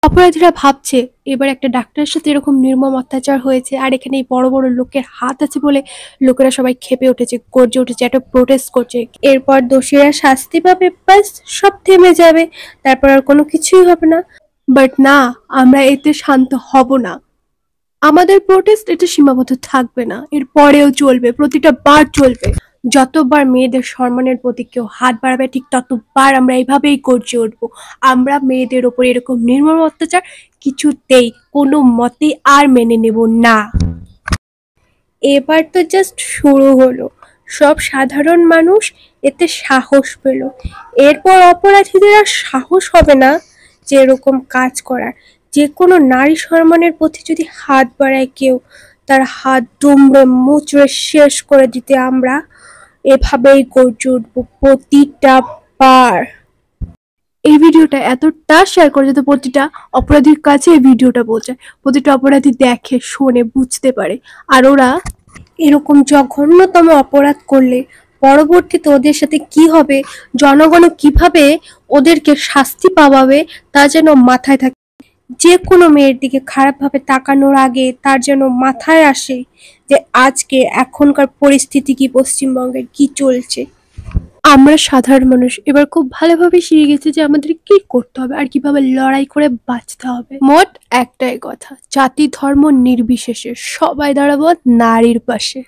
অপরাধীরা ভাবছে এবার একটা ডাক্তারের সাথে এরকম নির্মম অত্যাচার হয়েছে, আর এখানে এই বড় বড় লোকের হাত আছে বলে লোকেরা সবাই ক্ষেপে উঠেছে, গর্জে উঠেছে, একটা প্রোটেস্ট করছে। এরপর দোষীরা শাস্তি পাবে, ব্যাস সব থেমে যাবে, তারপর আর কোনো কিছুই হবে না। বাট না, আমরা এতে শান্ত হব না। আমাদের প্রোটেস্ট এটা সীমাবদ্ধ থাকবে না, এর পরেও চলবে, প্রতিটা বার চলবে। যতবার মেয়েদের সম্মানের প্রতি কেউ হাত বাড়াবে ঠিক ততবার আমরা এইভাবেই গর্জে উঠবো। আমরা মেয়েদের ওপর এরকম নির্মম অত্যাচার কিছুতেই কোনো মতেই আর মেনে নেব না। এবার তো জাস্ট শুরু হলো, সব সাধারণ মানুষ এতে সাহস পেল। এরপর অপরাধীদের আর সাহস হবে না যে এরকম কাজ করার। যে কোনো নারী সম্মানের প্রতি যদি হাত বাড়ায় কেউ, তার হাত দুমড়ে মুচড়ে শেষ করে দিতে আমরা এভাবেই গর্জে উঠবো প্রতিটা বার। এই ভিডিওটা এতটা শেয়ার করে যাতে প্রতিটা অপরাধীর কাছে এই ভিডিওটা পৌঁছায়, প্রতিটা অপরাধী দেখে, শোনে, বুঝতে পারে। আর ওরা এরকম জঘন্যতম অপরাধ করলে পরবর্তীতে ওদের সাথে কি হবে, জনগণ কিভাবে ওদেরকে শাস্তি পাওয়াবে তা যেন মাথায় থাকে। যে কোনো মেয়ের দিকে খারাপভাবে তাকানোর আগে তার যেন মাথায় আসে যে আজকে এখনকার পরিস্থিতি কি, পশ্চিমবঙ্গের কি চলছে। আমরা সাধারণ মানুষ এবার খুব ভালোভাবে শিখে গেছি যে আমাদের কি করতে হবে আর কিভাবে লড়াই করে বাঁচতে হবে। মোট একটাই কথা, জাতি ধর্ম নির্বিশেষে সবাই দাঁড়াবো নারীর পাশে।